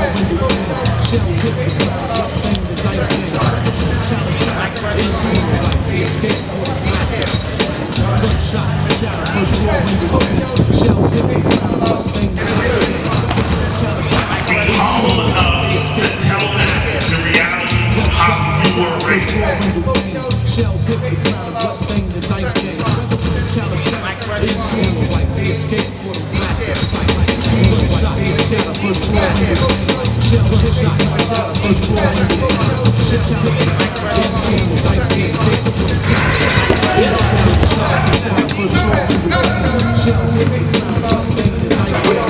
Shells hit the ground, bust things the dice game. Counter shots, AC like they escape for the flashback. Jump shots, shatter first floor window panes. Shells hit the ground, bust things the dice game. Counter shots, Be humble enough to tell them the reality of how you were raised. Shells hit the ground, bust things the dice game. Counter shots, AC like they escape for the flashback. Jump shots, shatter first floor window panes. Shells hit shots, first floor dice game. Shells hit AC dice game. Escape for the flashback. Shatter first floor window panes. Shells hit the ground, bust things the dice game.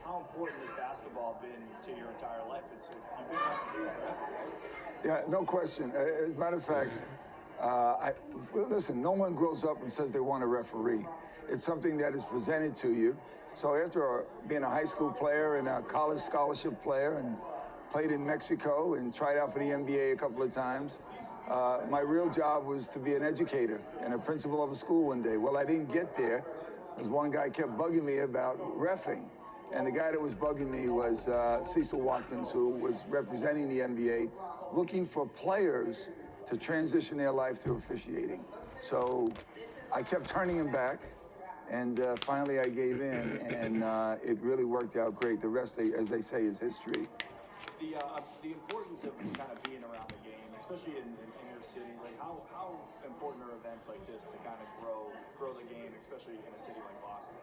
How important has basketball been to your entire life? You've been around the game forever, right? Yeah, no question. As a matter of fact, listen, no one grows up and says they want a referee. It's something that is presented to you. So after being a high school player and a college scholarship player and played in Mexico and tried out for the NBA a couple of times, my real job was to be an educator and a principal of a school one day. Well, I didn't get there because one guy kept bugging me about reffing. And the guy that was bugging me was Cecil Watkins, who was representing the NBA, looking for players to transition their life to officiating. So I kept turning him back, and finally I gave in, and it really worked out great. The rest, as they say, is history. The importance of kind of being around the game, especially in your cities, like how important are events like this to kind of grow the game, especially in a city like Boston?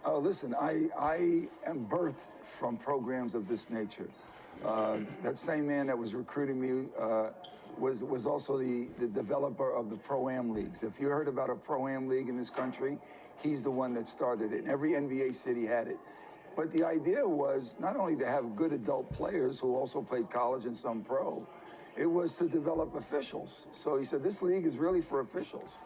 Oh, listen, I am birthed from programs of this nature. That same man that was recruiting me was also the developer of the Pro-Am leagues. If you heard about a Pro-Am league in this country, he's the one that started it. And every NBA city had it. But the idea was not only to have good adult players who also played college and some pro, it was to develop officials. So he said, this league is really for officials.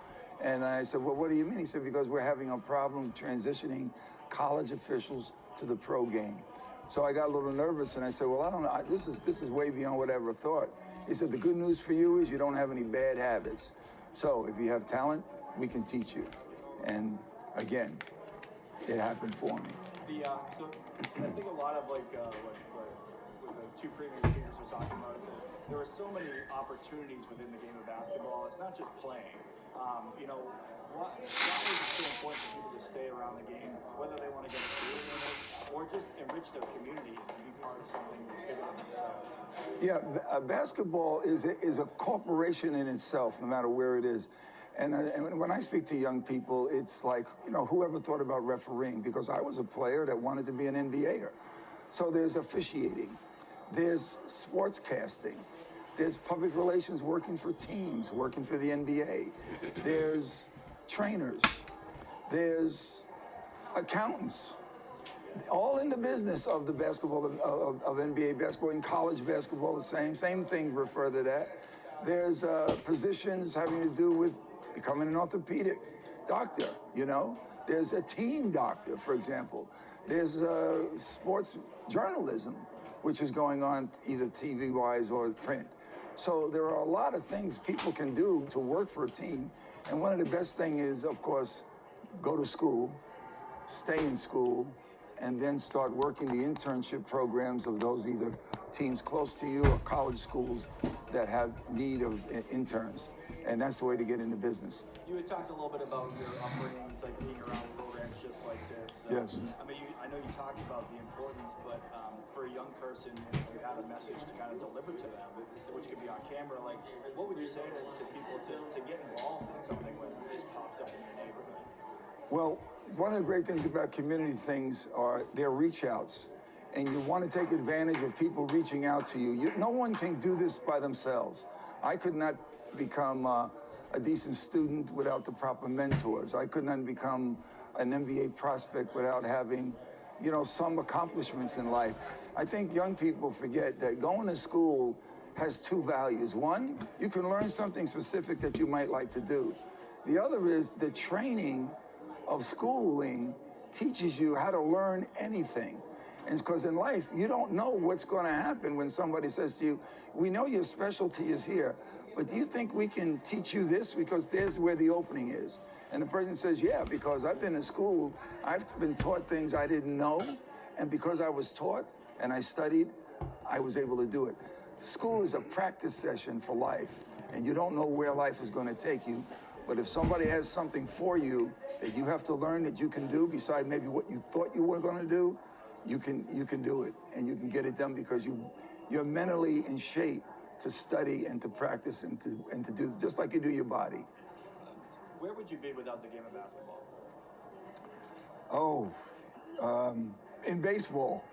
And I said, well, what do you mean? He said, because we're having a problem transitioning college officials to the pro game. So I got a little nervous and I said, well, I don't know. This is way beyond what I ever thought. He said, the good news for you is you don't have any bad habits. So if you have talent, we can teach you. And again, it happened for me. So I think a lot of what the two previous speakers were talking about is that there are so many opportunities within the game of basketball. It's not just playing. Why is it so important for people to stay around the game, whether they want to get a career in it or just enrich their community and be part of something bigger than themselves? Yeah, basketball is a corporation in itself, no matter where it is. And when I speak to young people, it's like, whoever thought about refereeing? Because I was a player that wanted to be an NBAer. So there's officiating, there's sportscasting, there's public relations working for teams, working for the NBA. There's trainers. There's accountants. All in the business of the basketball, of NBA basketball. In college basketball, the same thing refer to that. There's positions having to do with becoming an orthopedic doctor, There's a team doctor, for example. There's sports journalism, which is going on either TV-wise or print. So there are a lot of things people can do to work for a team. And one of the best things is, of course, go to school, stay in school, and then start working the internship programs of those either teams close to you or college schools that have need of interns. And that's the way to get into business. You had talked a little bit about your upbringings, like being around programs just like this. Yes. I know you talked about the importance, but for a young person, if you had a message to kind of deliver to them, which could be on camera, like what would you say to people to get involved in something when this pops up in your neighborhood? Well, one of the great things about community things are their reach outs. And you want to take advantage of people reaching out to you. No one can do this by themselves. I could not become a decent student without the proper mentors. I could not become an NBA prospect without having, some accomplishments in life. I think young people forget that going to school has two values. One, you can learn something specific that you might like to do. The other is the training of schooling teaches you how to learn anything. And it's because in life, you don't know what's going to happen when somebody says to you, we know your specialty is here, but do you think we can teach you this? Because there's where the opening is. And the person says, yeah, because I've been in school, I've been taught things I didn't know, and because I was taught and I studied, I was able to do it. School is a practice session for life, and you don't know where life is going to take you. But if somebody has something for you that you have to learn that you can do, beside maybe what you thought you were going to do, you can do it, and you can get it done because you're mentally in shape to study and to practice and to do just like you do your body. Where would you be without the game of basketball? In baseball.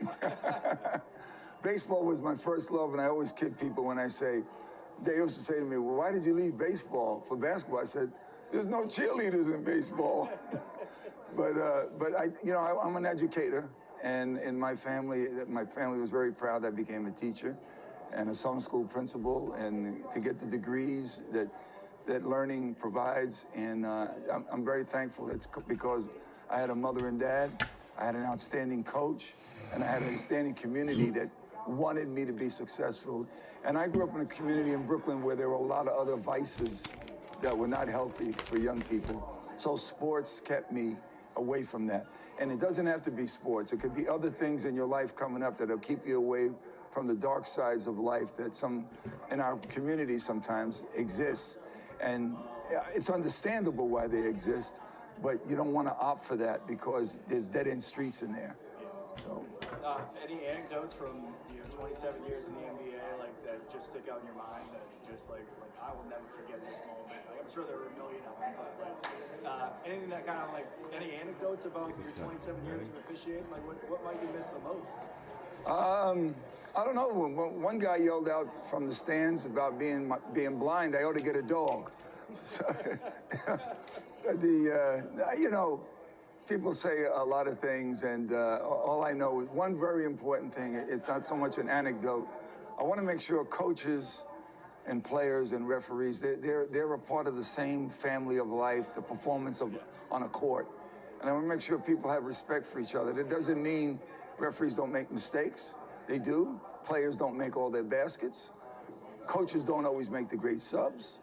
Baseball was my first love, and I always kid people when I say, they used to say to me, well, why did you leave baseball for basketball? I said, there's no cheerleaders in baseball. but I'm an educator, and in my family was very proud that I became a teacher and a summer school principal, and to get the degrees that learning provides. And I'm very thankful. It's because I had a mother and dad, I had an outstanding coach, and I had an outstanding community that wanted me to be successful. And I grew up in a community in Brooklyn where there were a lot of other vices that were not healthy for young people. So sports kept me away from that. And it doesn't have to be sports. It could be other things in your life coming up that'll keep you away from the dark sides of life that some in our community sometimes exists. And it's understandable why they exist, but you don't want to opt for that because there's dead-end streets in there. So. Any anecdotes from 27 years in the NBA that just stick out in your mind that just like I will never forget this moment? I'm sure there were a million of them, but anything that kind of any anecdotes about your 27 years of officiating? What might you miss the most? I don't know. One guy yelled out from the stands about being blind. I ought to get a dog. So, people say a lot of things, and all I know is one very important thing. It's not so much an anecdote. I want to make sure coaches and players and referees, they're a part of the same family of life, the performance on a court. And I want to make sure people have respect for each other. That doesn't mean referees don't make mistakes. They do. Players don't make all their baskets. Coaches don't always make the great subs.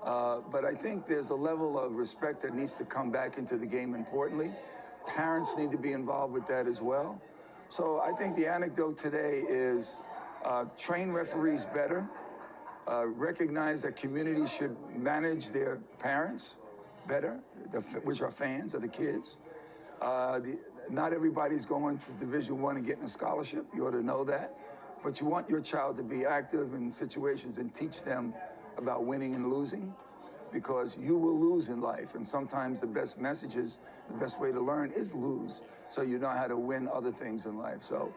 But I think there's a level of respect that needs to come back into the game importantly. Parents need to be involved with that as well. So I think the anecdote today is train referees better, recognize that communities should manage their parents better, which are fans of the kids. Not everybody's going to Division I and getting a scholarship. You ought to know that. But you want your child to be active in situations and teach them about winning and losing, because you will lose in life. And sometimes the best messages, the best way to learn is lose, so you know how to win other things in life. So,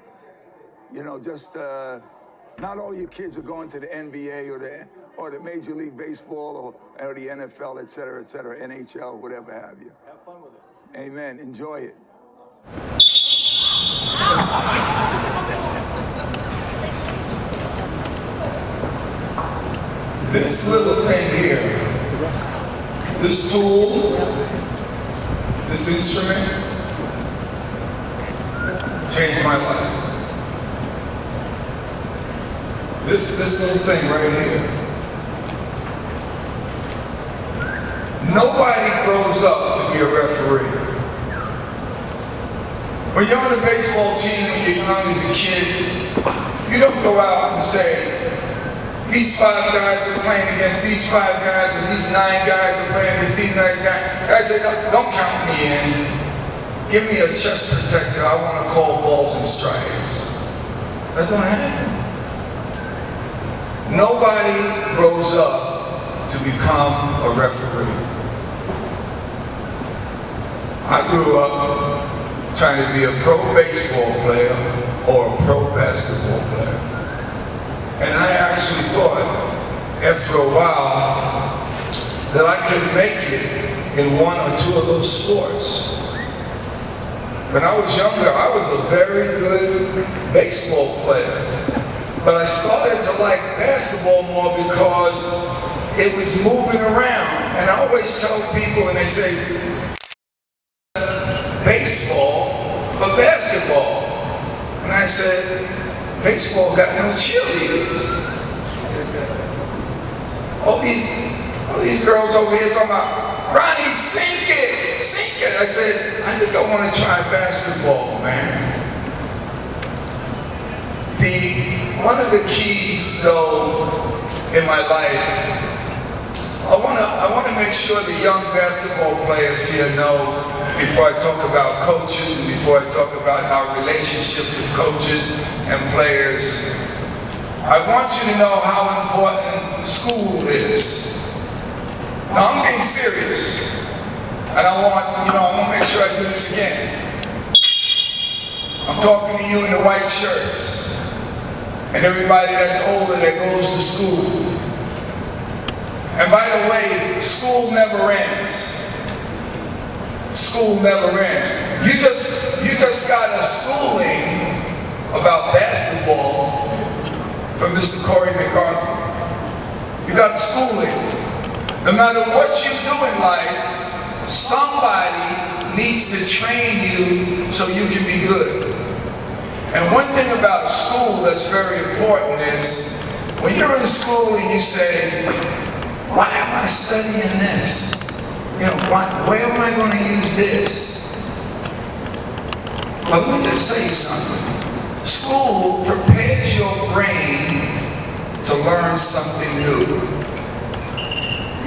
just not all your kids are going to the NBA or the Major League Baseball or the NFL, et cetera, NHL, whatever have you. Have fun with it. Amen. Enjoy it. This little thing here, this tool, this instrument, changed my life. This little thing right here. Nobody grows up to be a referee. When you're on a baseball team, when you're young as a kid, you don't go out and say, these 5 guys are playing against these 5 guys, and these 9 guys are playing against these 9 guys. Guys say, don't count me in. Give me a chest protector. I want to call balls and strikes. That don't happen. Nobody grows up to become a referee. I grew up trying to be a pro baseball player or a pro basketball player. And I actually thought, after a while, that I could make it in 1 or 2 of those sports. When I was younger, I was a very good baseball player. But I started to like basketball more because it was moving around. And I always tell people when they say, baseball for basketball. And I baseball got no cheerleaders. All these girls over here talking about, Ronnie, sink it, sink it. I said, I think I want to try basketball, man. One of the keys, though, in my life, I want to make sure the young basketball players here know, before I talk about coaches and before I talk about our relationship with coaches and players, I want you to know how important school is. Now, I'm being serious, and I want to make sure I do this again. I'm talking to you in the white shirts, and everybody that's older that goes to school. And by the way, school never ends. School never ends. You just got a schooling about basketball from Mr. Corey McCarthy. You got schooling. No matter what you do in life, somebody needs to train you so you can be good. And one thing about school that's very important is, when you're in school and you say, why am I studying this? Where am I going to use this? Well, let me just tell you something. School prepares your brain to learn something new.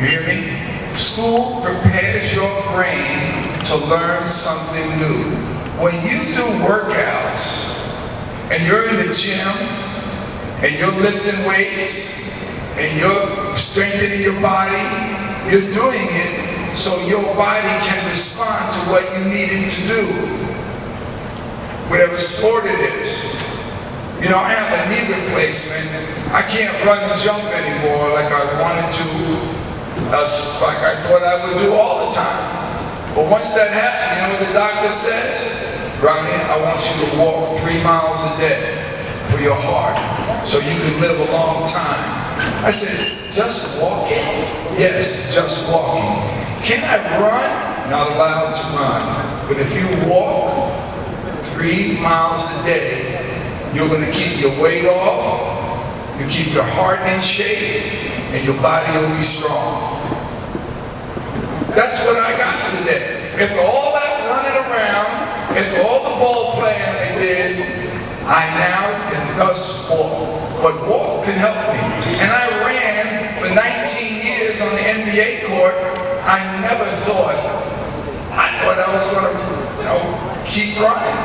You hear me? School prepares your brain to learn something new. When you do workouts, and you're in the gym, and you're lifting weights, and you're strengthening your body, you're doing it so your body can respond to what you need it to do, whatever sport it is. I have a knee replacement. I can't run and jump anymore like I wanted to, like I thought I would do all the time. But once that happened, you know what the doctor says? Ronnie, I want you to walk 3 miles a day for your heart so you can live a long time. I said, just walking? Yes, just walking. Can I run? Not allowed to run. But if you walk 3 miles a day, you're going to keep your weight off, you keep your heart in shape, and your body will be strong. That's what I got today. After all that running around, after all the ball playing I did, I now can just walk. But walk can help me. And I ran for 19 years on the NBA court. I never thought, I was going to, keep running.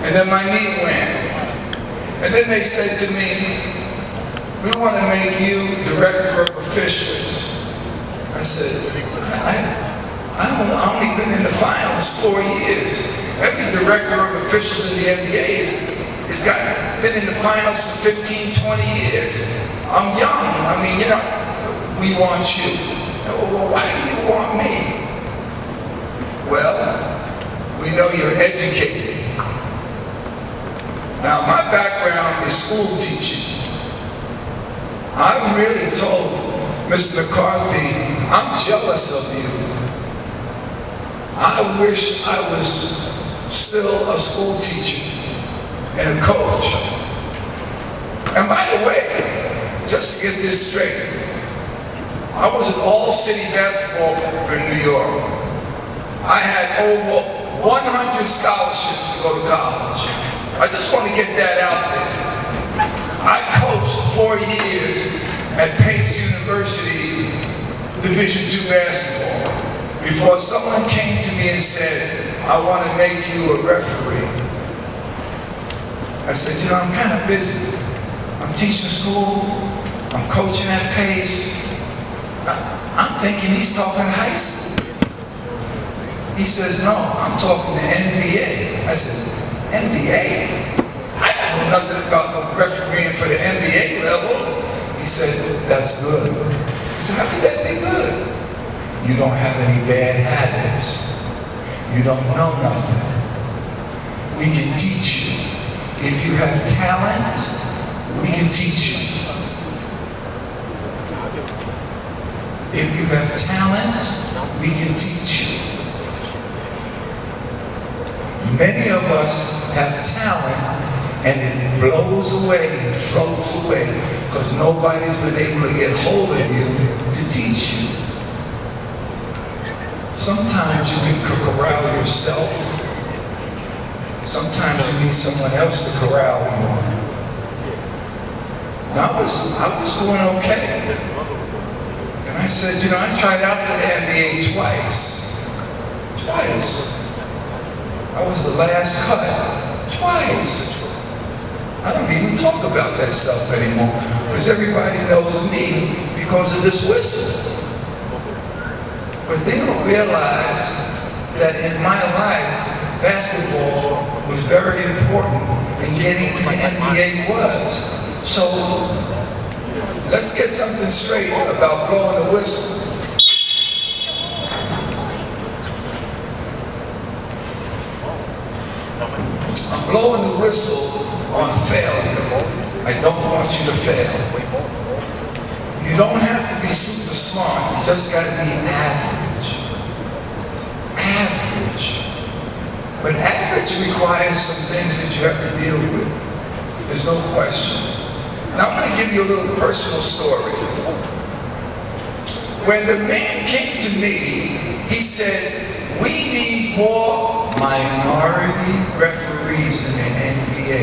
And then my knee went. And then they said to me, we want to make you director of officials. I said, I've only been in the finals 4 years. Every director of officials in the NBA has been in the finals for 15, 20 years. I'm young. We want you. Well, why do you want me? Well, we know you're educated. Now, my background is school teaching. I really told Mr. McCarthy, I'm jealous of you. I wish I was still a school teacher and a coach. And by the way, just to get this straight, I was an all-city basketball player in New York. I had over 100 scholarships to go to college. I just want to get that out there. I coached 4 years at Pace University, Division II basketball, before someone came to me and said, I want to make you a referee. I said, I'm kind of busy. I'm teaching school, I'm coaching at Pace. I'm thinking he's talking high school. He says, no, I'm talking to NBA. I said, NBA? I don't know nothing about refereeing for the NBA level. He said, that's good. I said, how could that be good? You don't have any bad habits. You don't know nothing. We can teach you. If you have talent, we can teach you. If you have talent, we can teach you. Many of us have talent, and blows away, it floats away, because nobody's been able to get hold of you to teach you. Sometimes you can corral yourself. Sometimes you need someone else to corral you. Now I was doing okay. And I said, you know, I tried out for the NBA twice. I was the last cut. Twice. I don't even talk about that stuff anymore because everybody knows me because of this whistle. But they don't realize that in my life, basketball was very important and getting to the NBA was. So let's get something straight about blowing the whistle. I'm blowing the whistle on failure. I don't want you to fail. You don't have to be super smart. You just got to be average. Average. But average requires some things that you have to deal with. There's no question. Now I'm going to give you a little personal story. When the man came to me, he said, we need more minority referees in the NBA.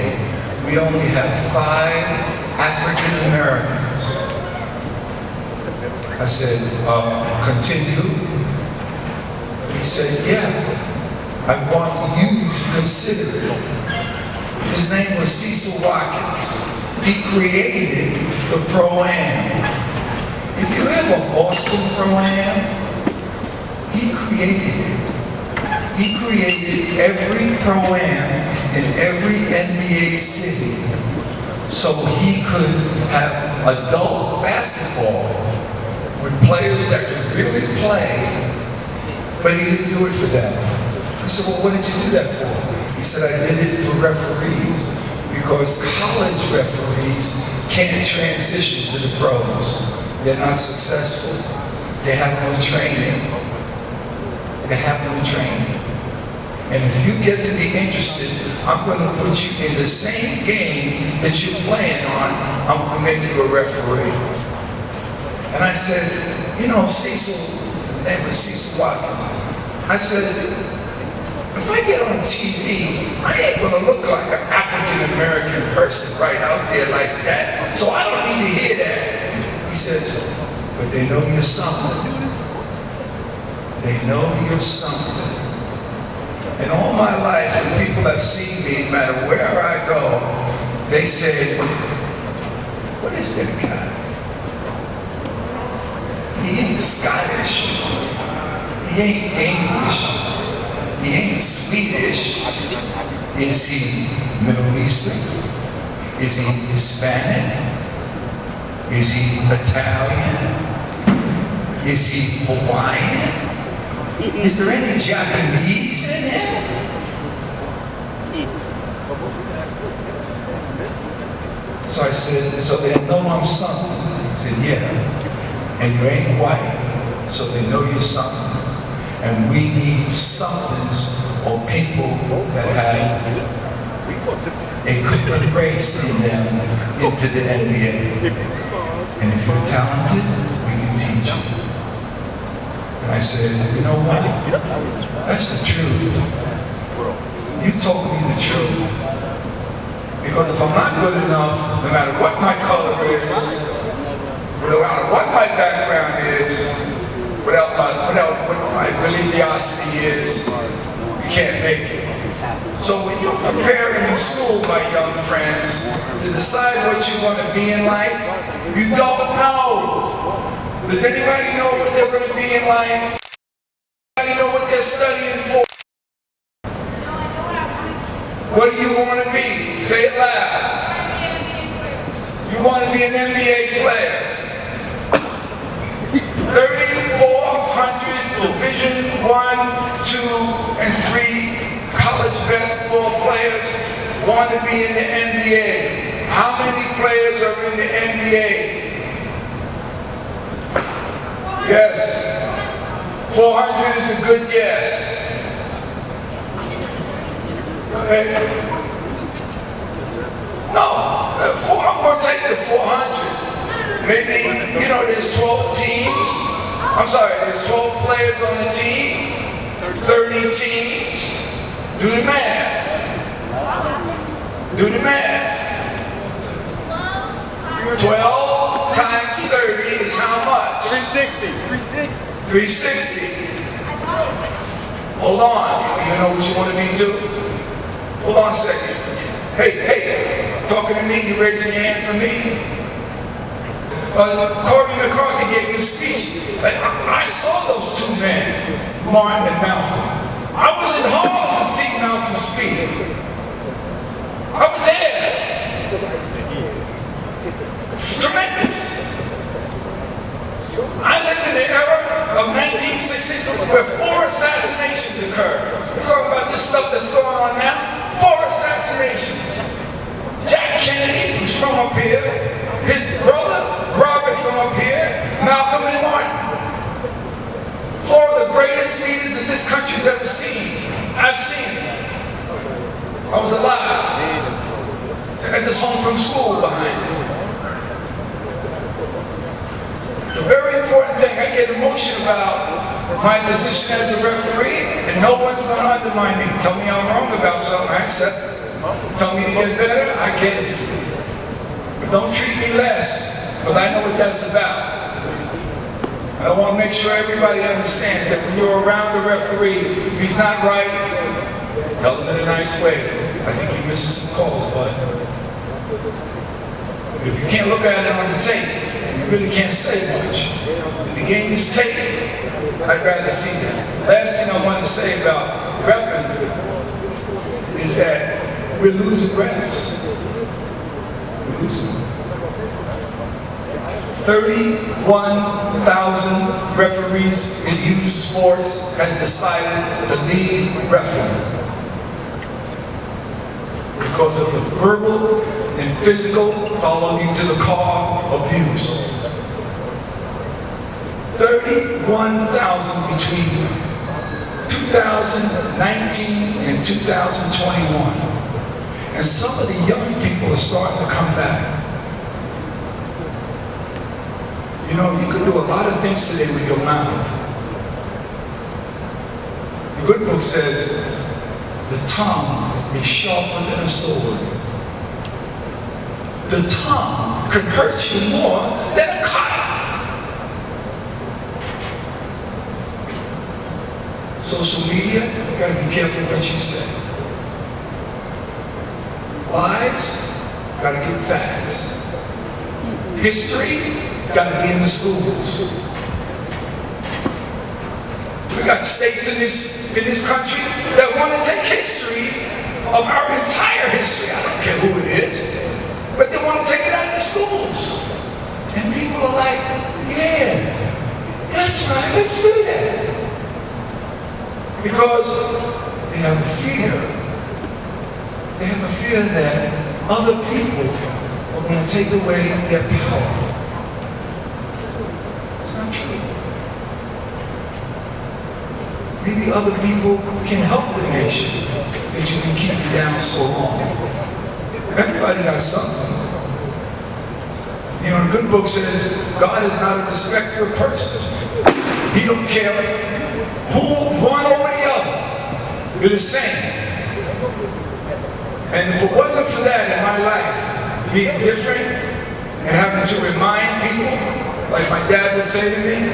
We only have 5 African Americans. I said, continue. He said, yeah, I want you to consider it. His name was Cecil Watkins. He created the Pro-Am. If you have a Boston Pro-Am, he created it. He created every Pro-Am in every NBA city so he could have adult basketball with players that could really play, but he didn't do it for them. I said, well, what did you do that for? He said, I did it for referees because college referees can't transition to the pros. They're not successful. They have no training. They have no training. And if you get to be interested, I'm going to put you in the same game that you're playing on. I'm going to make you a referee. And I said, you know, Cecil, his name was Cecil Watkins. I said, if I get on TV, I ain't going to look like an African-American person right out there like that. So I don't need to hear that. He said, but they know you're something. They know you're something. And all my life, when people have seen me, no matter where I go, they say, what is that guy? He ain't Scottish. He ain't English. He ain't Swedish. Is he Middle Eastern? Is he Hispanic? Is he Italian? Is he Hawaiian? Is there any Japanese in him? So I said, so they know I'm something. He said, yeah. And you ain't white, so they know you're something. And we need somethings or people that have a good race in them into the NBA. And if you're talented, we can teach you. And I said, you know what? That's the truth. You told me the truth. Because if I'm not good enough, no matter what my color is, no matter what my background is, without what my religiosity is, you can't make it. So when you're preparing in school, my young friends, to decide what you want to be in life, you don't know. Does anybody know what they're going to be in life? Anybody know what they're studying for? What do you want to be? Say it loud. You want to be an NBA player. 3,400 Division I, II, and III college basketball players want to be in the NBA. How many players are in the NBA? Yes. 400 is a good guess. Okay. No, I'm going to take the 400. Maybe, you know, there's 12 teams. I'm sorry, there's 12 players on the team, 30 teams. Do the math. Do the math. 12 times 30 is how much? 360. 360. Hold on. You know what you want to be too? Hold on a second. Hey, talking to me, you raising your hand for me? Courtney McCarthy gave me a speech. I saw those two men, Martin and Malcolm. I was in Harlem to see Malcolm speak. I was there. Tremendous. I lived in the era of 1960s where 4 assassinations occurred. We're talking about this stuff that's going on now. 4 assassinations. Jack Kennedy, who's from up here, his brother, Robert, from up here, Malcolm and Martin. 4 of the greatest leaders that this country's ever seen. I've seen it. I was alive. I had this home from school behind me. The very important thing, I get emotional about my position as a referee, and no one's going to undermine me. Tell me I'm wrong about something, I accept it. Tell me to get better, I get it. But don't treat me less, because I know what that's about. I want to make sure everybody understands that when you're around a referee, if he's not right, tell him in a nice way. I think he misses some calls, but if you can't look at it on the tape, you really can't say much. If the game is taped, I'd rather see that. Last thing I want to say about reffing is that we're losing refs. We're losing them. 31,000 referees in youth sports has decided to leave refereeing because of the verbal and physical, following you to the car, abuse. 31,000 between 2019 and 2021. And some of the young people are starting to come back. You know, you could do a lot of things today with your mouth. The good book says, the tongue is sharper than a sword. The tongue can hurt you more than a cut. Social media, you gotta be careful what you say. Lies, gotta get facts. History, gotta be in the schools. We got states in this country that want to take history of our entire history. I don't care who it is. But they want to take it out of the schools. And people are like, yeah, that's right, let's do that. Because they have a fear. They have a fear that other people are going to take away their power. It's not true. Maybe other people can help the nation that you can keep it down so long. Everybody got something. You know, the good book says, God is not a respecter of persons. He don't care who, one over the other. You're the same. And if it wasn't for that in my life, being different and having to remind people, like my dad would say to me,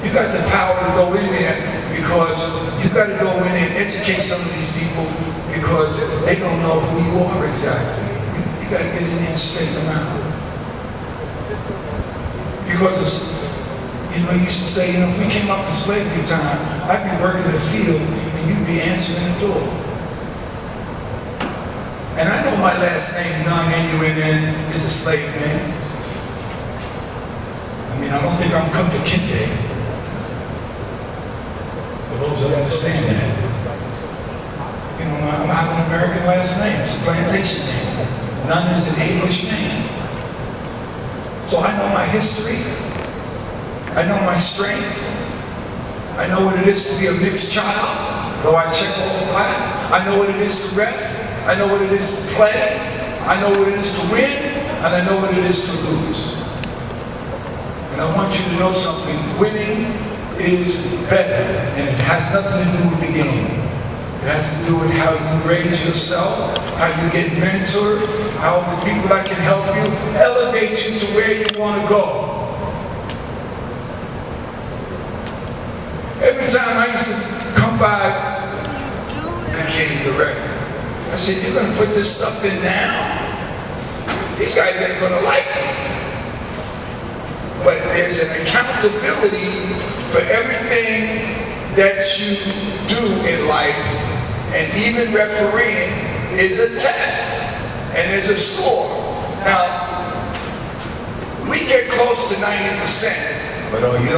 you got the power to go in there because you got to go in and educate some of these people because they don't know who you are exactly. You got to get in there and straighten them out. Because it's, you know, you used to say, you know, if we came up in slavery time, I'd be working the field and you'd be answering the door. And I know my last name, Nunn, N-U-N-N, is a slave man. I mean, I don't think I'm come to Kente. For those that understand that. You know, I have an American last name. It's a plantation name. Nunn is an English name. So I know my history. I know my strength. I know what it is to be a mixed child, though I check off black. I know what it is to rep. I know what it is to play. I know what it is to win, and I know what it is to lose. And I want you to know something. Winning is better, and it has nothing to do with the game. It has to do with how you raise yourself, how you get mentored, how the people that can help you elevate you to where you want to go. Every time I used to come by, I became director. I said, you're going to put this stuff in now? These guys ain't going to like me. But there's an accountability for everything that you do in life, and even refereeing is a test, and there's a score. Now, we get close to 90%, but you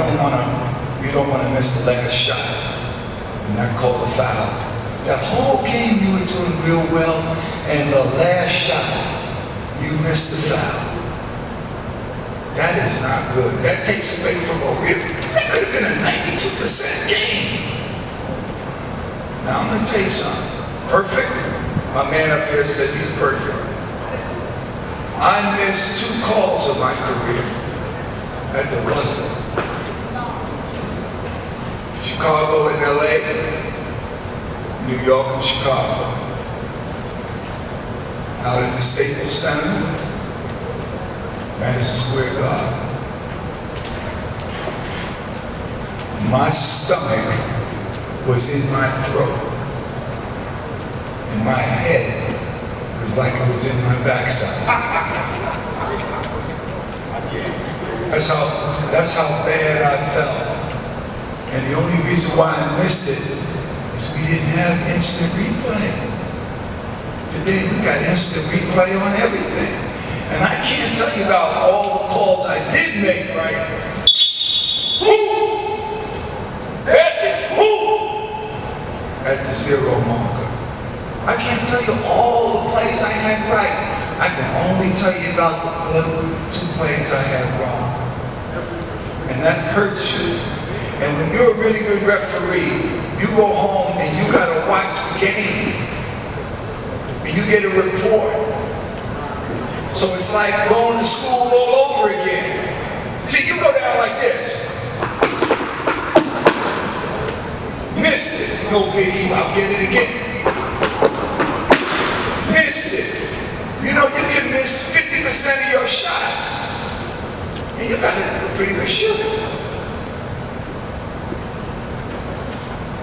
don't want to miss the last shot and not call the foul. That whole game you were doing real well, and the last shot, you missed the foul. That is not good. That takes away from that could have been a 92% game. Now I'm going to tell you something. Perfect? My man up here says he's perfect. I missed 2 calls of my career at the buzzer. Chicago and LA, New York and Chicago. Out at the Staples Center, Madison Square Garden. My stomach was in my throat, and my head was like it was in my backside. That's how bad I felt. And the only reason why I missed it is we didn't have instant replay. Today we got instant replay on everything. And I can't tell you about all the calls I did make, right? Who? Basket, who? At the 0 marker. I can't tell you all the plays I had right. I can only tell you about the 2 plays I had wrong. And that hurts you. And when you're a really good referee, you go home and you gotta watch the game. And you get a report. So it's like going to school all over again. See, you go down like this. Missed it. No biggie, I'll get it again. Missed it. You know, you can miss 50% of your shots. And you got a pretty good shooter.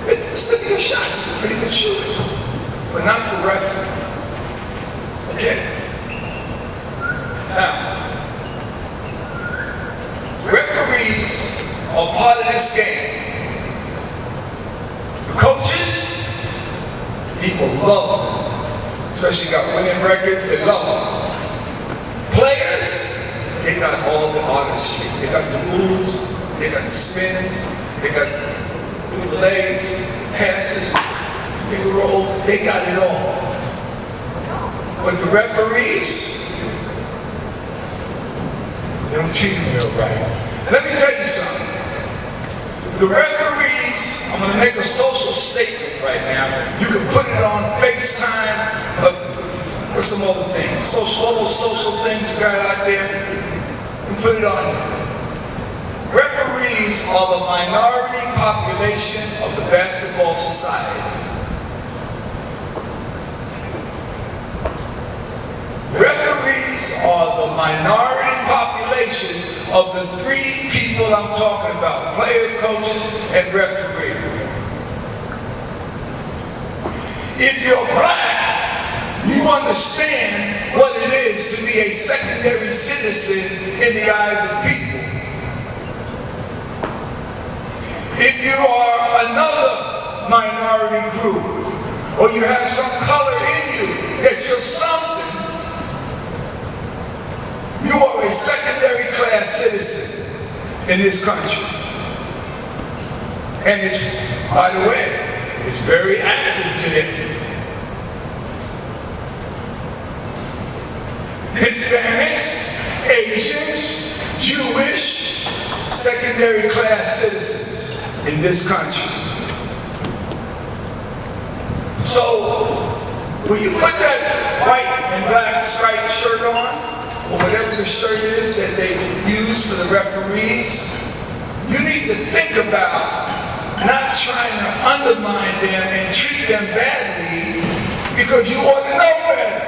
50% of your shots is a pretty good shooter. But not for referee. Okay? Now, referees are part of this game. The coaches, people love them. Especially got winning records, they love them. Players, they got all the artistry. They got the moves, they got the spins, they got the legs, passes, finger rolls, they got it all. But the referees, they don't treat them real right. Let me tell you something. The referees, I'm going to make a social statement right now. You can put it on FaceTime or some other things. All those social things you got out there, you can put it on. Referees are the minority population of the basketball society. Referees are the minority population of the 3 people I'm talking about, player, coaches, and referee. If you're black, you understand what it is to be a secondary citizen in the eyes of people. If you are another minority group, or you have some color in you that you're something, you are a secondary class citizen in this country. And it's, by the way, it's very active today. Hispanics, Asians, Jewish, secondary class citizens in this country. So, When you put that white and black striped shirt on, or whatever the shirt is that they use for the referees, you need to think about not trying to undermine them and treat them badly because you ought to know better.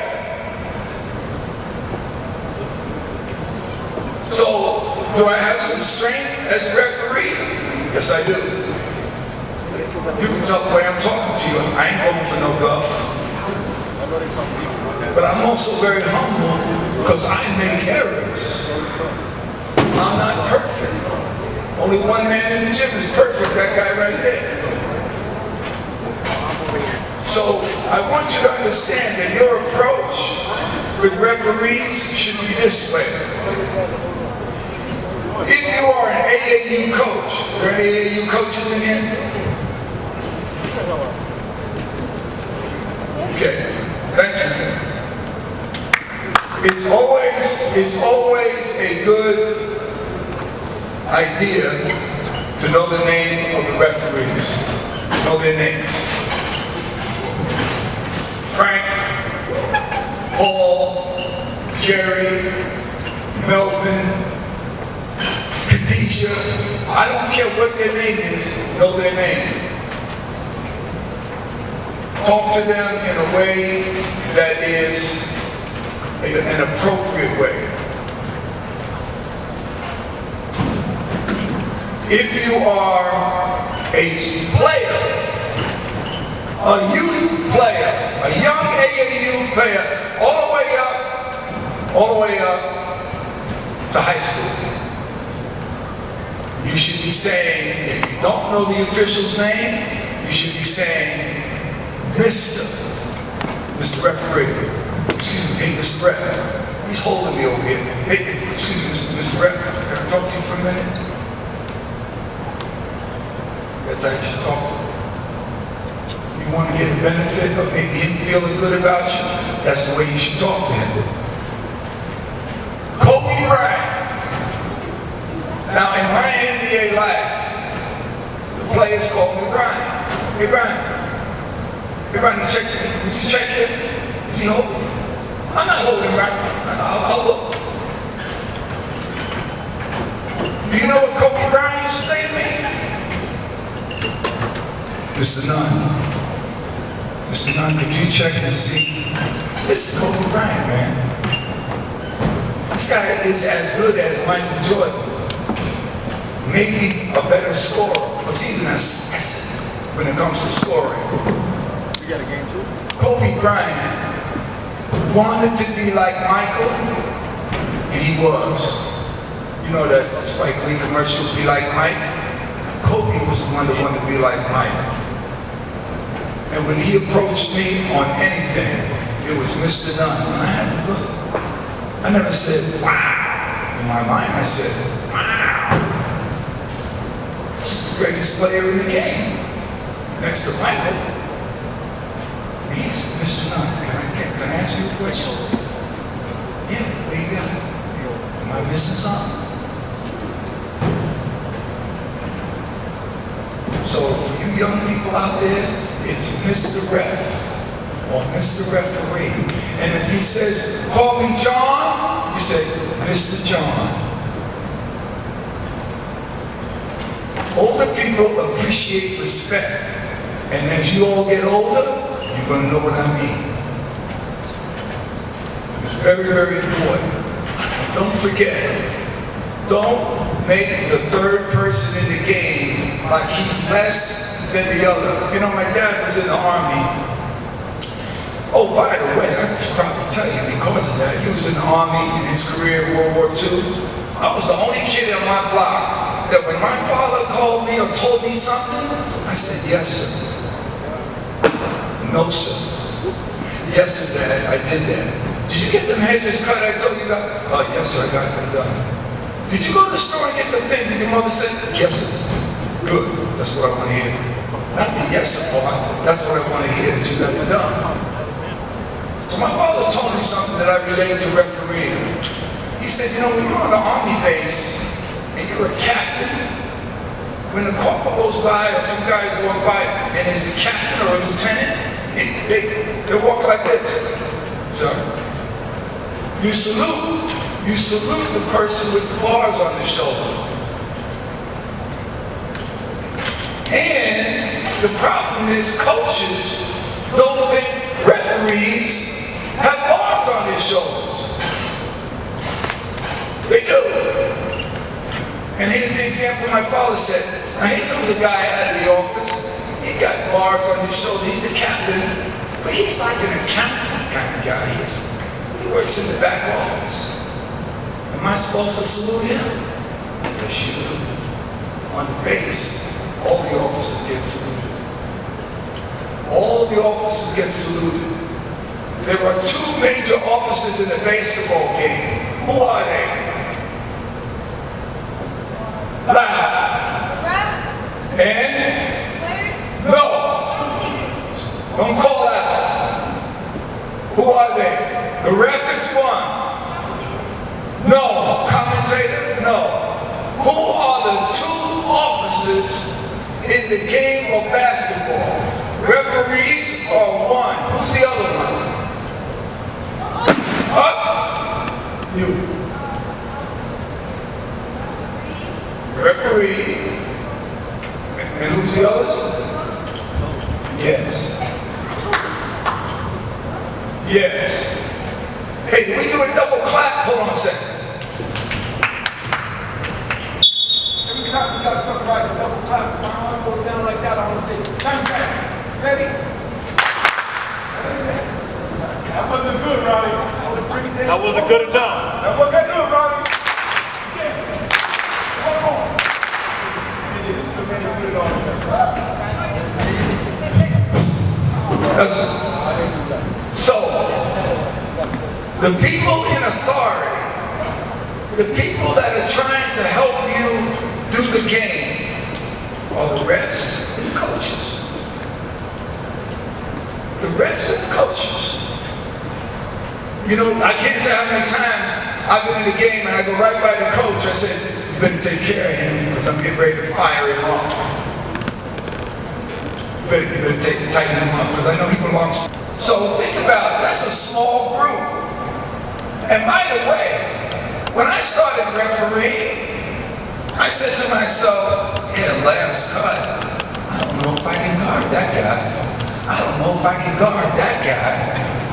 So, do I have some strength as a referee? Yes, I do. You can tell the way I'm talking to you. I ain't going for no guff. But I'm also very humble because I make errors. I'm not perfect. Only one man in the gym is perfect, that guy right there. So I want you to understand that your approach with referees should be this way. If you are an AAU coach, are there any AAU coaches in here? Okay, thank you. It's always a good idea to know the name of the referees, know their names. Frank, Paul, Jerry, Melvin, Khadijah, I don't care what their name is, know their name. Talk to them in a way that is an appropriate way. If you are a player, a youth player, a young AAU player, all the way up to high school, you should be saying, if you don't know the official's name, you should be saying, Mr. Referee. Excuse me, hey, Mr. Ref. He's holding me over here. Hey, excuse me, Mr. Ref. Can I talk to you for a minute? That's how you should talk to him. You want to get a benefit of maybe him feeling good about you? That's the way you should talk to him. Kobe Bryant. Now, in my NBA life, the players call me Brian. Hey, Brian. Hey, Brian, would you check him? Is he holding? I'm not holding him, right? I'll look. Do you know what Kobe Bryant used to say to me? Mr. Nunn. Mr. Nunn, could you check and see? This is Kobe Bryant, man. This guy is as good as Michael Jordan. Maybe a better scorer, because he's an assassin when it comes to scoring. You got a game too? Kobe Bryant wanted to be like Michael, and he was. You know that Spike Lee commercial, Be Like Mike? Kobe was the one that wanted to be like Mike. And when he approached me on anything, it was Mr. Nunn. And I had to look. I never said, wow. In my mind, I said, wow. He's the greatest player in the game. Next to Michael. He's Mr. Nunn. Can I ask you a question? Yeah, what do you got? Am I missing something? So for you young people out there, it's Mr. Ref or Mr. Referee. And if he says, call me John, you say, Mr. John. Older people appreciate respect. And as you all get older, you're going to know what I mean. It's very, very important. And don't forget, don't make the third person in the game like he's less than the other. You know, my dad was in the Army. Oh, by the way, I should probably tell you because of that. He was in the Army in his career in World War II. I was the only kid on my block that when my father called me or told me something, I said, yes, sir. No, sir. Yes, sir, Dad, I did that. Did you get them hedges cut I told you about? Oh, yes, sir, I got them done. Did you go to the store and get them things that your mother said? Yes, sir. Good. That's what I want to hear. Not the yes sir part. That's what I want to hear, that you got it done. So my father told me something that I relate to refereeing. He said, you know, when you're on the Army base and you're a captain, when the corporal goes by or some guy's going by and there's a captain or a lieutenant, they They walk like this. So, you salute. You salute the person with the bars on their shoulder. And the problem is coaches don't think referees have bars on their shoulders. They do. And here's the example my father said. Now here comes a guy out of the office. He got bars on his shoulder. He's a captain, but he's like an accountant kind of guy. He works in the back office. Am I supposed to salute him? Yes, you do. On the base, all the officers get saluted. All the officers get saluted. There are two major officers in the basketball game. Who are they? And? No. Don't call out. Who are they? The ref is one. No. Commentator? No. Who are the two officers in the game of basketball? Referees are one. Who's the other one? Up. You. Referee. And who's the others? Yes. Yes. Hey, did we do a double clap? Hold on a second. Every time we got something right, a double clap. If my arm goes down like that, I want to say, time back. Ready? That wasn't good, Ronnie. That wasn't good enough. That wasn't good, Ronnie. One more. So, the people in authority, the people that are trying to help you do the game, are the refs and the coaches. The refs and the coaches. You know, I can't tell how many times I've been in the game and I go right by the coach. I said, you better take care of him because I'm getting ready to fire him off. You better tighten him up because I know he belongs to. So think about it, that's a small group. And by the way, when I started refereeing, I said to myself, yeah, last cut, I don't know if I can guard that guy. I don't know if I can guard that guy.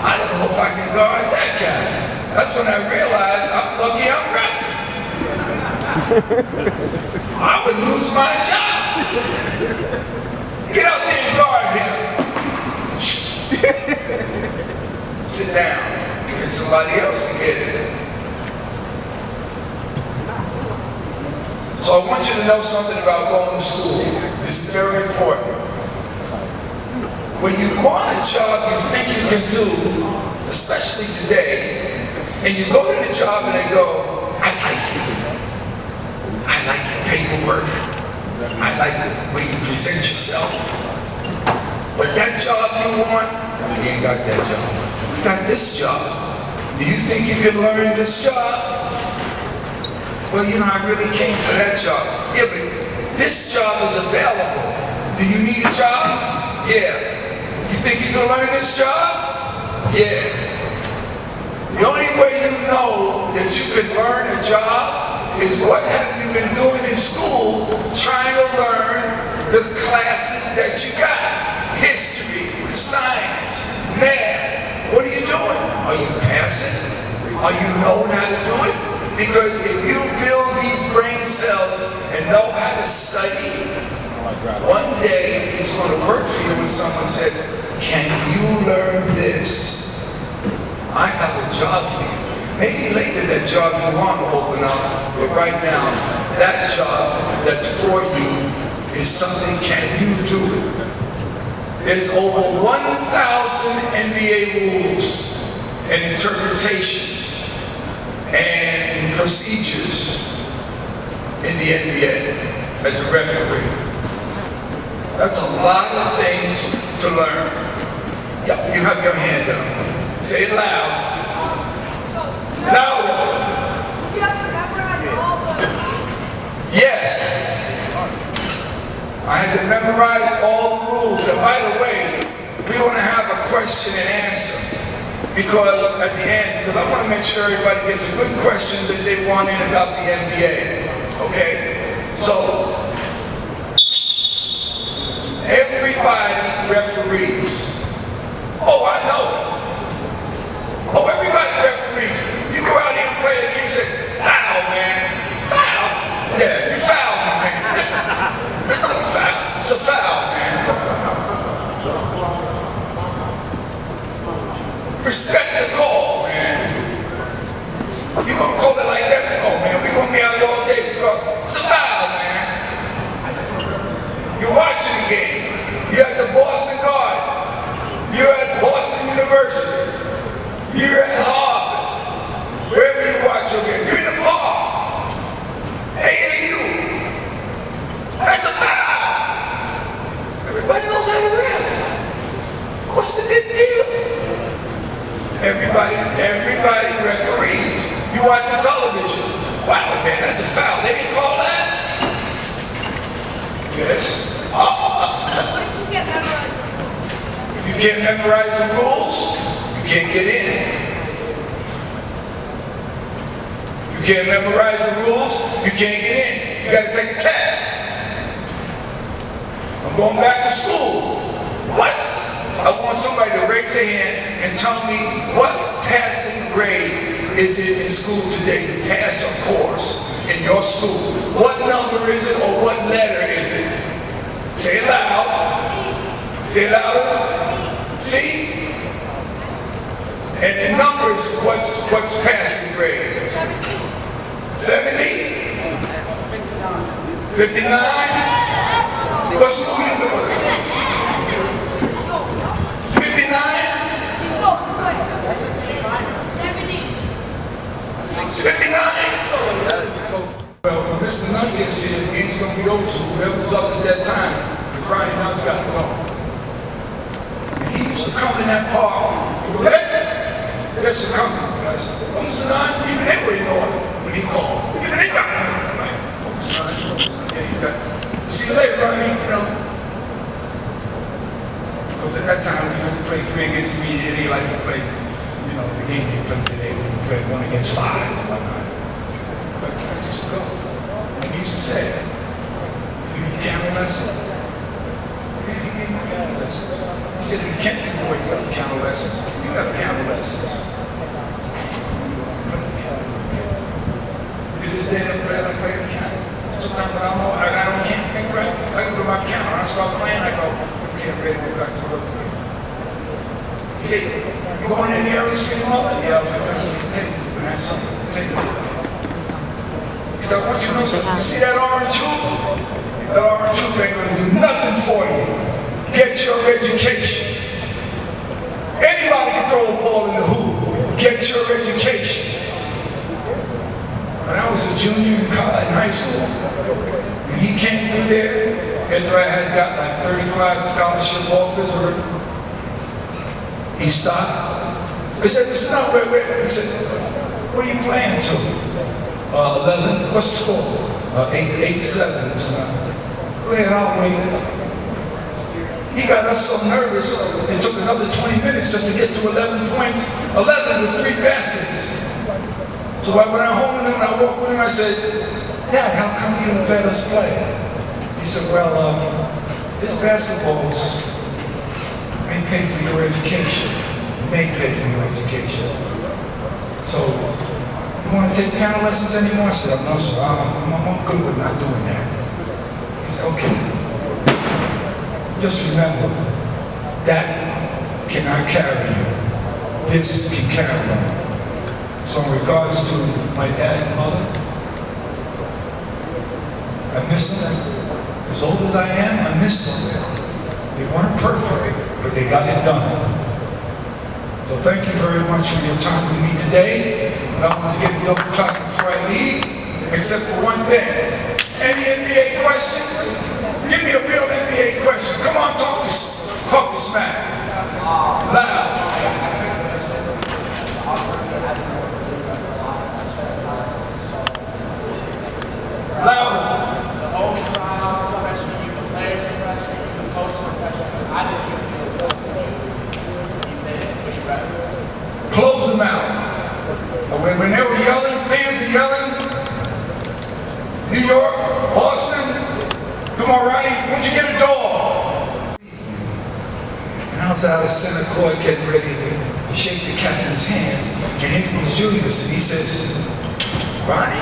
I don't know if I can guard that guy. That's when I realized I'm lucky I'm refereeing. I would lose my job. Get out there and guard him. Sit down. Get somebody else to get it. So I want you to know something about going to school. This is very important. When you want a job you think you can do, especially today, and you go to the job and they go, I like you. I like your paperwork. I like the way you present yourself. But that job you want, you ain't got that job. You got this job. Do you think you can learn this job? Well, you know, I really came for that job. Yeah, but this job is available. Do you need a job? Yeah. You think you can learn this job? Yeah. The only way you know that you can learn a job is what have you been doing in school trying to learn the classes that you got. History, science, math. What are you doing? Are you passing? Are you knowing how to do it? Because if you build these brain cells and know how to study, one day it's going to work for you when someone says, can you learn this? I have a job for you. Maybe later that job you want to open up, but right now, that job that's for you is something, can you do it? There's over 1,000 NBA rules and interpretations and procedures in the NBA as a referee. That's a lot of things to learn. Yep, you have your hand up. Say it loud. Louder. You have to memorize all the... Yes. I had to memorize all the rules. And by the way, we're going to have a question and answer. Because at the end, because I want to make sure everybody gets a good question that they want in about the NBA. Okay? So, everybody referees. Oh, I know. Oh, everybody referees. You go out here and play a game and say, foul, man. Foul. Yeah, you fouled me, man. It's not a foul. It's a foul, man. Respect the call, man. You're going to call it like that? Oh, man, we're going to be out here all day because it's a foul, man. You're watching the game. You're at the Boston Garden. You're at Boston University. You're at Harvard. Wherever you watch your game. You're in the park. AAU. That's a foul. Everybody knows how to ref. What's the big deal? Everybody referees. You watching television. Wow, man, that's a foul. They didn't call that? Yes. If you can't memorize the rules, you can't get in. If you can't memorize the rules, you can't get in. You got to take a test. I'm going back to school. What? I want somebody to raise their hand and tell me what passing grade is it in school today to pass a course in your school. What number is it or what letter is it? Say it loud. Say it louder. See? And the numbers, what's passing grade? 70? 59? What school you going to? 59? 59? Well, when Mr. Nunn gets here, the game's going to be over, so whoever's up at that time, the crying out's got to go. And he used to come in that park and go, hey, there's a coming. I said, oh, Mr. Nunn, even they were ignored when he called. Even they got him. I'm like, oh, Mr. Nunn, yeah, you got it. See you later, Ronnie, you know. Because at that time, we had to play 3 against 3, and they like to play, you know, the game they play today, when you play 1 against 5 and whatnot. But I used to go. And he used to say, you need piano lessons? Yeah, he gave me piano lessons. He said, the Kennedy boys got piano lessons. You have piano lessons. To this day, I'm glad I play the piano. Sometimes when I can't think right, I go to my piano, and I start playing, I go, okay, I'm ready to go back to work again. He said, you going in the areas for your mother? Yeah, I got some potatoes. We're going to have some potatoes. He said, I want you to know something. You see that orange hoop? That orange hoop ain't going to do nothing for you. Get your education. Anybody can throw a ball in the hoop. Get your education. When I was a junior in high school, when he came through there, after I had got like 35 scholarship offers, he stopped. He said, listen up, wait. He said, what are you playing to? 11. What's the score? 8 to 7. Go ahead, I'll wait. He got us so nervous, it took another 20 minutes just to get to 11 points. 11 with 3 baskets. So I went home with him and I walked with him, I said, Dad, how come you let us play? He said, well, this basketball's may pay for your education. May pay for your education. So, you want to take piano lessons anymore? I said, no, sir, I'm good with not doing that. He said, okay. Just remember, that cannot carry you. This can carry you. So in regards to my dad and mother, I miss them. As old as I am, I miss them. They weren't perfect, but they got it done. So thank you very much for your time with me today. I always get a double clap before I leave, except for one thing. Any NBA questions? Give me a real NBA question. Come on, talk to smack. Loud. Louder. The whole trial, especially the players' impression, the coach's impression, I didn't even feel good. I was out of center court getting ready to shake the captain's hands, and here comes Julius, and he says, Ronnie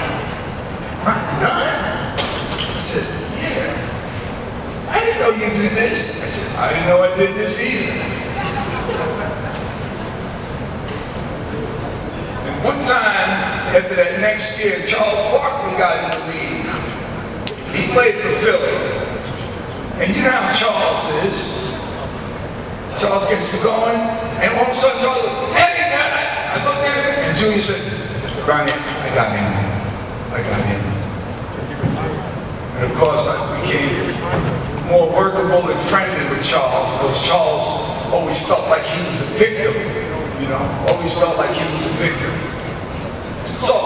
Nunn? I said, yeah. I didn't know you did this. I said, I didn't know I did this either. And one time, after that next year, Charles Barkley got in the league. He played for Philly. And you know how Charles is. Charles gets to going, and all of a sudden Charles goes, hey, man, I looked at him, and Julius said, Ronnie, I got him. And of course, I became more workable and friendly with Charles, because Charles always felt like he was a victim, you know, always felt like he was a victim. So,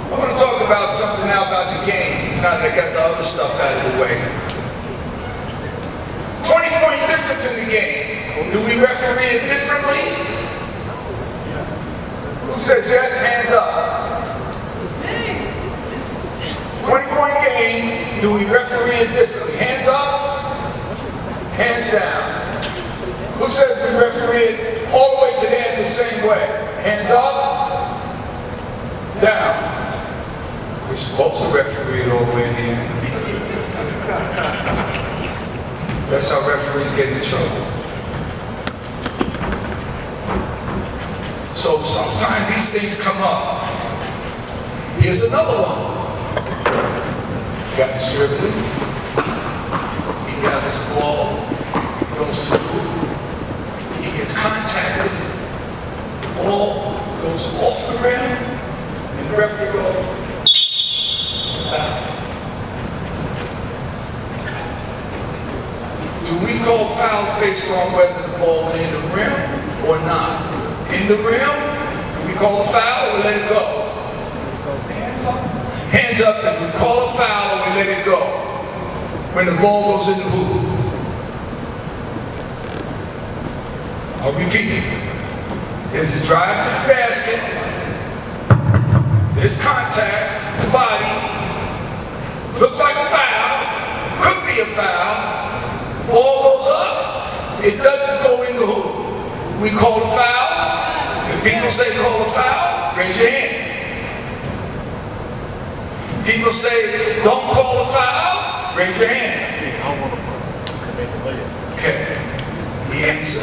I want to talk about something now about the game, now that I got the other stuff out of the way. 20-point difference in the game. Do we referee it differently? Who says yes? Hands up. 20-point game. Do we referee it differently? Hands up. Hands down. Who says we referee it all the way to the end the same way? Hands up. Down. We're supposed to referee it all the way in the end. That's how referees get in trouble. So sometimes these things come up. Here's another one. Got his dribbling. He got his ball. Goes to the hoop. He gets contacted. The ball goes off the rim. And the referee goes, do we call fouls based on whether the ball went in the rim or not? In the rim, do we call a foul or we let it go? Hands up if we call a foul or we let it go. When the ball goes in the hoop. I'll repeat it. There's a drive to the basket. There's contact, the body. Looks like a foul. Could be a foul. The ball goes up. It doesn't go in the hoop. We call a foul. If people say call a foul, raise your hand. People say don't call a foul, raise your hand. Okay. The answer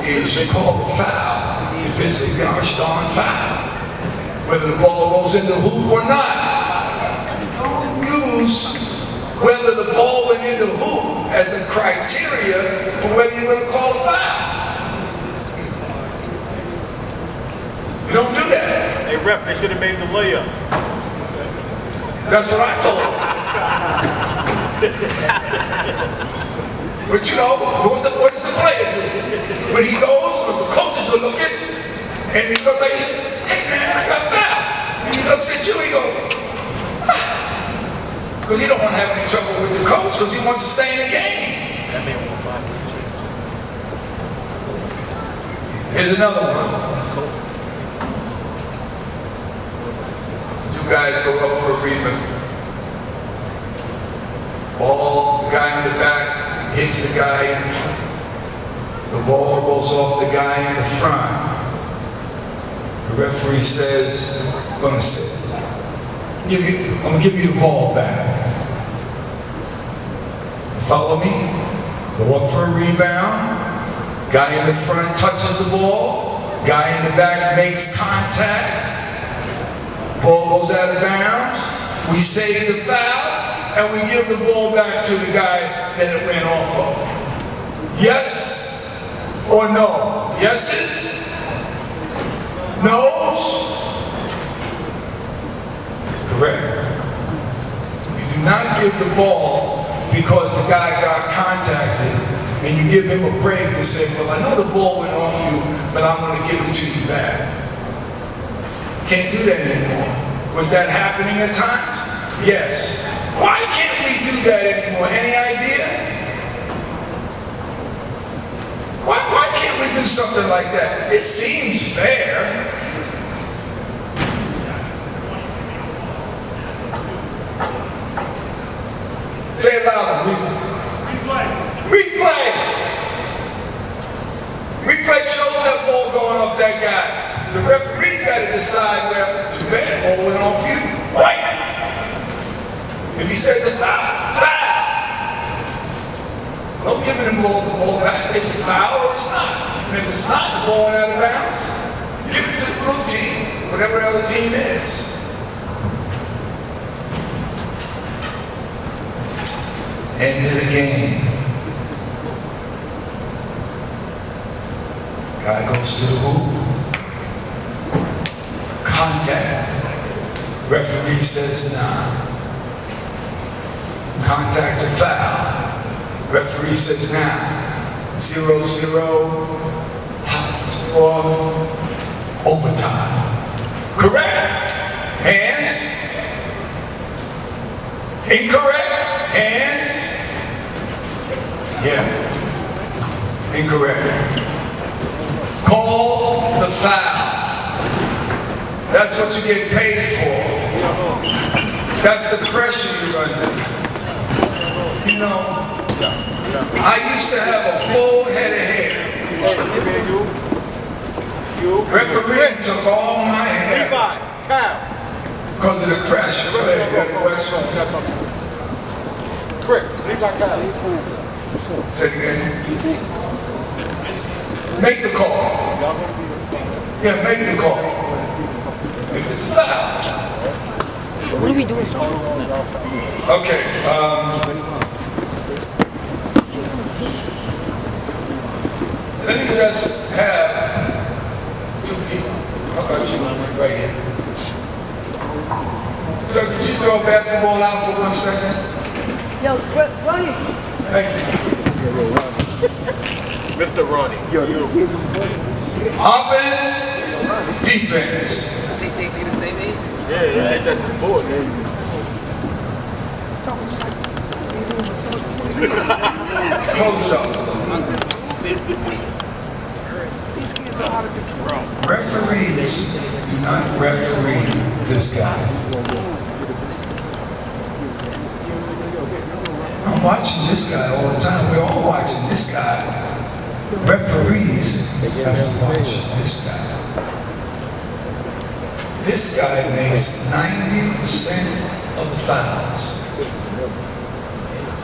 is you call a foul if it's a gosh darn foul. Whether the ball goes in the hoop or not. Use whether the ball went in the hoop as a criteria for whether you're going to call a foul. We don't do that. Hey, ref, they should have made the layup. That's what I told him. But you know, what does the player do? When he goes, when the coaches are looking, and he goes like, he says, hey man, I got foul. And he looks at you, he goes, because he don't want to have any trouble with the coach because he wants to stay in the game. Here's another one. Two guys go up for a rebound. Ball, the guy in the back hits the guy in the front. The ball goes off the guy in the front. The referee says, I'm going to sit. I'm going to give you the ball back. Follow me. Go up for a rebound. Guy in the front touches the ball. Guy in the back makes contact. Ball goes out of bounds. We say the foul, and we give the ball back to the guy that it ran off of. Yes or no? Yeses? No's? Correct. You do not give the ball because the guy got contacted and you give him a break and say, well, I know the ball went off you, but I'm going to give it to you back. Can't do that anymore. Was that happening at times? Yes. Why can't we do that anymore? Any idea? Why can't we do something like that? It seems fair. the referee's got to decide where too bad, ball went off you, right? If he says a foul, foul. Don't give him the ball back. It's a foul or it's not. And if it's not, the ball went out of bounds. Give it to the blue team, whatever the other team is. End of the game. Guy goes to the hoop. Contact. Referee says nah. Contact's a foul. Referee says nah. 0-0. Top score. Overtime. Correct? Hands? Incorrect? Hands? Yeah. Incorrect. Call the foul. That's what you get paid for. That's the pressure you're under. You know, I used to have a full head of hair. Referee took all my hair because of the pressure. Go ahead, you got a question? Chris, Levi Kyle. Say it again. Make the call. Yeah, make the call. If it's a foul. What are we doing? Okay. Let me just have two people. How about you? Right here. So could you throw a basketball out for 1 second? Yo, Ronnie. Thank you. Mr. Ronnie. Offense, defense. I think they the same age. Yeah, that's his boy, man. Close it up. Referees do not referee this guy. I'm watching this guy all the time. We're all watching this guy. Referees have to watch this guy. This guy makes 90% of the fouls.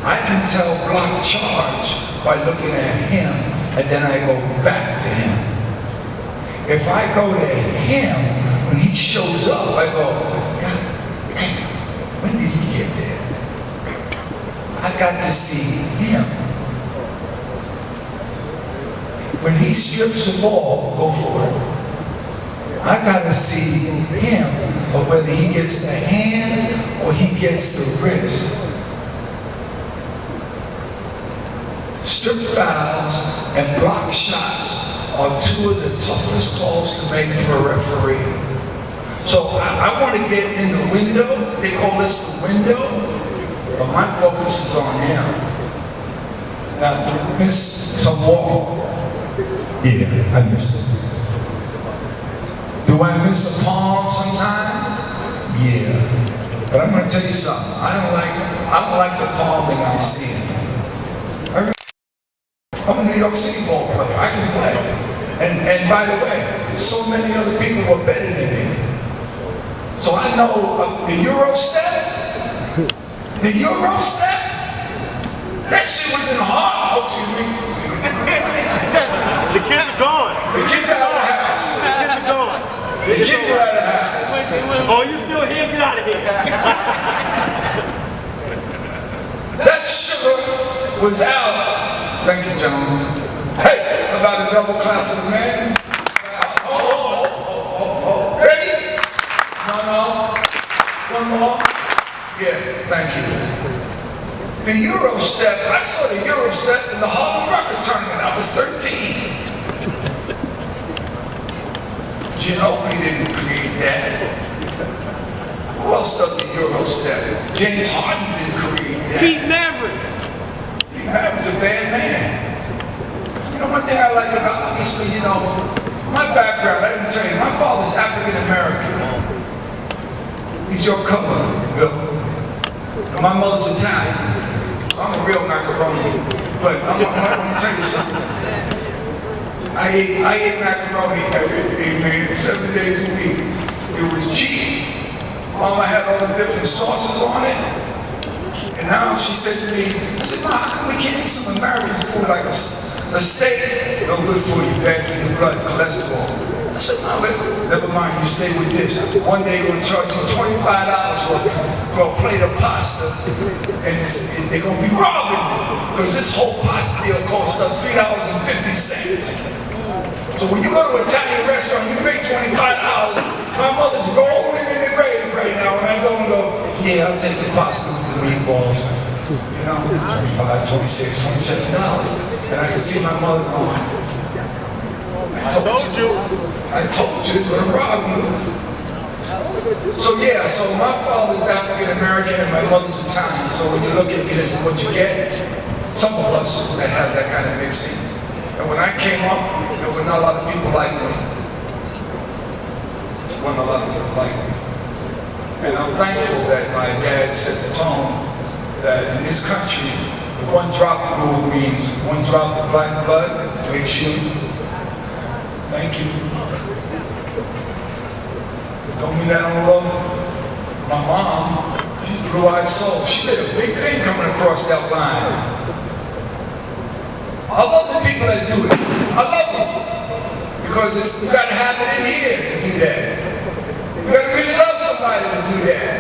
I can tell block charge by looking at him, and then I go back to him. If I go to him, when he shows up, I go, God damn it, when did he get there? I got to see him. When he strips the ball, go for it. I got to see him, of whether he gets the hand or he gets the wrist. Strip fouls and block shots are two of the toughest calls to make for a referee. So I want to get in the window. They call this the window, but my focus is on him. Now, to miss some wall. Yeah, I missed it. Do I miss a palm sometime? Yeah. But I'm going to tell you something. I don't like the palming I'm seeing. I'm a New York City ball player. I can play. And by the way, so many other people were better than me. So I know the Euro step. The Euro step? That shit was in hard. Oh, excuse me. The kids are gone. The kids are out of the house. The kids are gone. The kids are out of the house. Oh, you still here? Get out of here. That sugar was out. Thank you, gentlemen. Hey, about a double clap for the man. Oh. Ready? No. One more. Yeah, thank you. The Euro step, I saw the Euro step in the Harlem Rocket tournament. I was 13. Ginobili didn't create that. Who else does the Euro step? James Harden didn't create that. Keith Maverick. Keith Maverick's a bad man. You know, one thing I like about, obviously, you know, my background, I didn't tell you, my father's African American. He's your color, Bill. And my mother's Italian. So I'm a real macaroni. But I'm gonna tell you something. I I ate macaroni every evening, 7 days a week. It was cheap. Mama had all the different sauces on it. And now she said to me, I said, Ma, how come we can't eat some American food like a steak? No good for you, bad for your blood, cholesterol. I said, no, never mind, you stay with this. One day you're going to charge you $25 for a plate of pasta, and they're going to be robbing you, because this whole pasta deal cost us $3.50. So when you go to an Italian restaurant, you pay $25. My mother's rolling in the grave right now when I go and go, yeah, I'll take the pasta with the meatballs. You know, $25, $26, $27. And I can see my mother going, I told you they're gonna rob you. So yeah, so my father's African American and my mother's Italian. So when you look at me, this is what you get. Some of us that have that kind of mixing. And when I came up, there were not a lot of people like me. Wasn't a lot of people like me. And I'm thankful that my dad set the tone that in this country, the one drop rule means one drop of black blood makes you. Thank you. Don't mean that on love. My mom, she's a blue-eyed soul. She did a big thing coming across that line. I love the people that do it. I love them. Because you got to have it in here to do that. You got to really love somebody to do that.